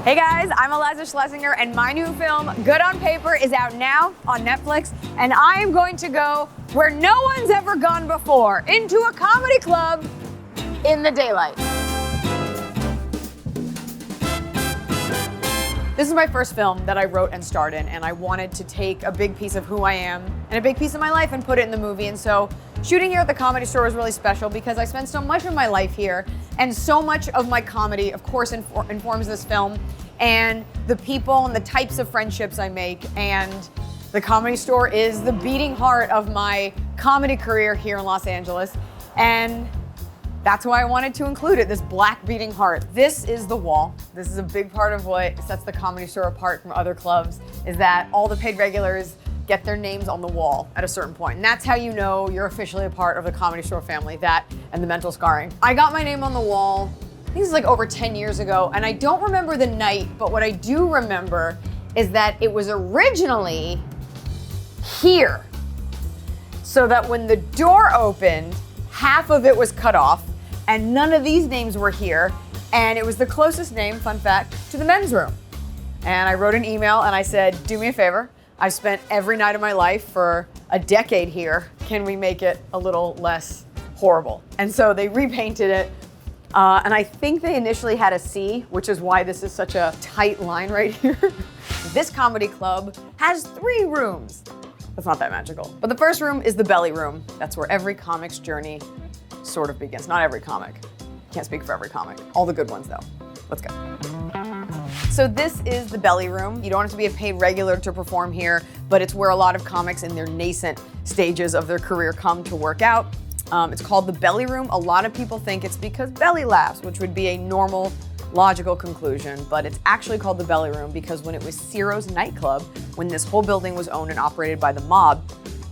Hey guys, I'm Eliza Schlesinger, and my new film, Good on Paper, is out now on Netflix, and I am going to go where no one's ever gone before, into a comedy club in the daylight. This is my first film that I wrote and starred in, and I wanted to take a big piece of who I am and a big piece of my life and put it in the movie. And so shooting here at the Comedy Store was really special because I spent so much of my life here, and so much of my comedy, of course, informs this film, and the people and the types of friendships I make. And the Comedy Store is the beating heart of my comedy career here in Los Angeles. And that's why I wanted to include it, this black beating heart. This is the wall. This is a big part of what sets the Comedy Store apart from other clubs, is that all the paid regulars get their names on the wall at a certain point. And that's how you know you're officially a part of the Comedy Store family, that and the mental scarring. I got my name on the wall, I think this is like over 10 years ago, and I don't remember the night, but what I do remember is that it was originally here. So that when the door opened, half of it was cut off, and none of these names were here, and it was the closest name, fun fact, to the men's room. And I wrote an email and I said, do me a favor, I've spent every night of my life for a decade here, can we make it a little less horrible? And so they repainted it, and I think they initially had a C, which is why this is such a tight line right here. This comedy club has 3 rooms. That's not that magical. But the first room is the belly room. That's where every comic's journey sort of begins. Not every comic. Can't speak for every comic. All the good ones though. Let's go. So this is the belly room. You don't have to be a paid regular to perform here, but it's where a lot of comics in their nascent stages of their career come to work out. It's called the belly room. A lot of people think it's because belly laughs, which would be a normal, logical conclusion, but it's actually called the belly room because when it was Ciro's nightclub, when this whole building was owned and operated by the mob,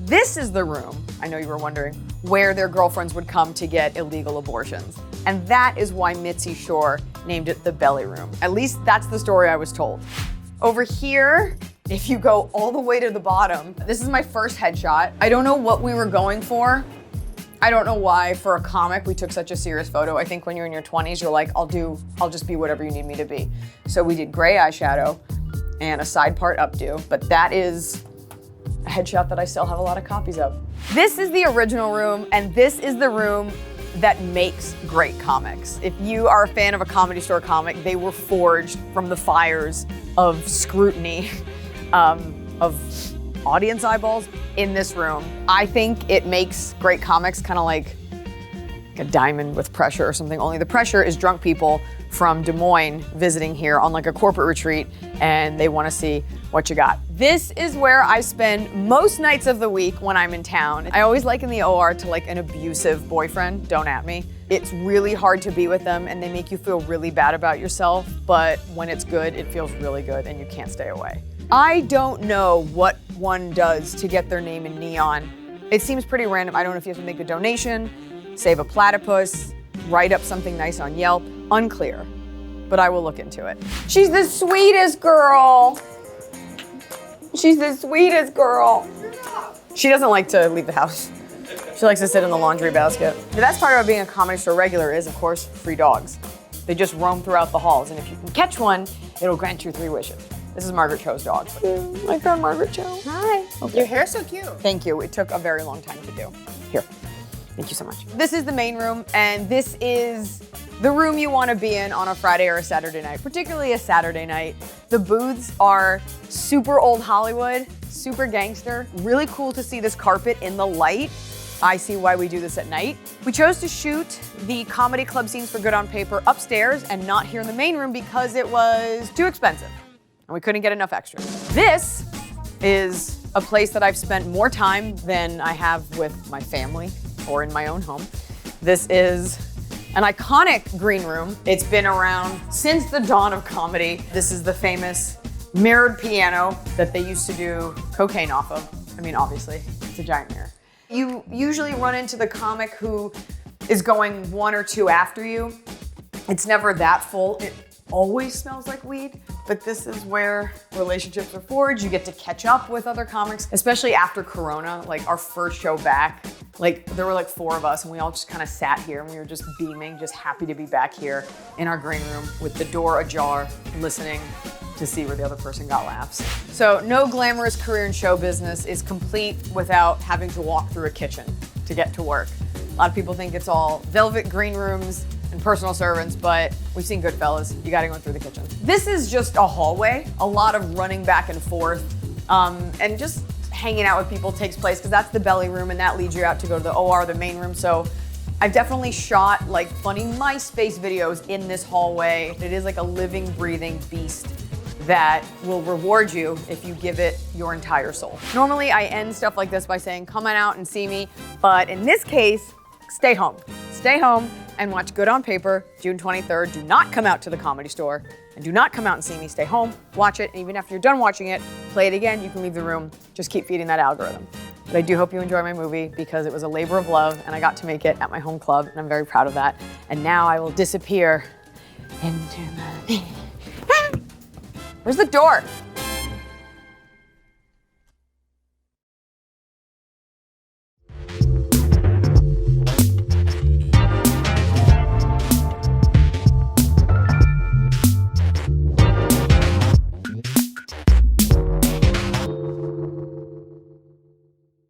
this is the room, I know you were wondering, where their girlfriends would come to get illegal abortions. And that is why Mitzi Shore named it the belly room. At least that's the story I was told. Over here, if you go all the way to the bottom, this is my first headshot. I don't know what we were going for. I don't know why, for a comic, we took such a serious photo. I think when you're in your 20s, you're like, I'll just be whatever you need me to be. So we did gray eyeshadow and a side part updo, but that is a headshot that I still have a lot of copies of. This is the original room, and this is the room that makes great comics. If you are a fan of a Comedy Store comic, they were forged from the fires of scrutiny, of audience eyeballs in this room. I think it makes great comics, kind of like a diamond with pressure or something, only the pressure is drunk people from Des Moines visiting here on like a corporate retreat, and they want to see what you got. This is where I spend most nights of the week when I'm in town. I always liken the OR to like an abusive boyfriend, don't at me. It's really hard to be with them and they make you feel really bad about yourself, but when it's good, it feels really good and you can't stay away. I don't know what one does to get their name in neon. It seems pretty random. I don't know if you have to make a donation, save a platypus, write up something nice on Yelp. Unclear, but I will look into it. She's the sweetest girl. She's the sweetest girl. She doesn't like to leave the house. She likes to sit in the laundry basket. The best part about being a Comedy Store regular is, of course, free dogs. They just roam throughout the halls, and if you can catch one, it'll grant you 3 wishes. This is Margaret Cho's dog. My friend Margaret Cho. Hi. Okay. Your hair's so cute. Thank you. It took a very long time to do. Here. Thank you so much. This is the main room, and this is the room you want to be in on a Friday or a Saturday night, particularly a Saturday night. The booths are super old Hollywood, super gangster. Really cool to see this carpet in the light. I see why we do this at night. We chose to shoot the comedy club scenes for Good on Paper upstairs and not here in the main room because it was too expensive and we couldn't get enough extras. This is a place that I've spent more time than I have with my family or in my own home. This is an iconic green room. It's been around since the dawn of comedy. This is the famous mirrored piano that they used to do cocaine off of. I mean, obviously, it's a giant mirror. You usually run into the comic who is going 1 or 2 after you. It's never that full. It always smells like weed, but this is where relationships are forged. You get to catch up with other comics, especially after Corona, like our first show back. Like, there were like 4 of us and we all just kind of sat here and we were just beaming, just happy to be back here in our green room with the door ajar, listening to see where the other person got laughs. So no glamorous career in show business is complete without having to walk through a kitchen to get to work. A lot of people think it's all velvet green rooms and personal servants, but we've seen Goodfellas. You gotta go through the kitchen. This is just a hallway. A lot of running back and forth and just hanging out with people takes place because that's the belly room and that leads you out to go to the OR, the main room. So I've definitely shot like funny MySpace videos in this hallway. It is like a living, breathing beast that will reward you if you give it your entire soul. Normally I end stuff like this by saying, come on out and see me. But in this case, stay home. Stay home and watch Good on Paper, June 23rd. Do not come out to the Comedy Store and do not come out and see me. Stay home, watch it, and even after you're done watching it, play it again, you can leave the room. Just keep feeding that algorithm. But I do hope you enjoy my movie because it was a labor of love and I got to make it at my home club and I'm very proud of that. And now I will disappear into the... Where's the door?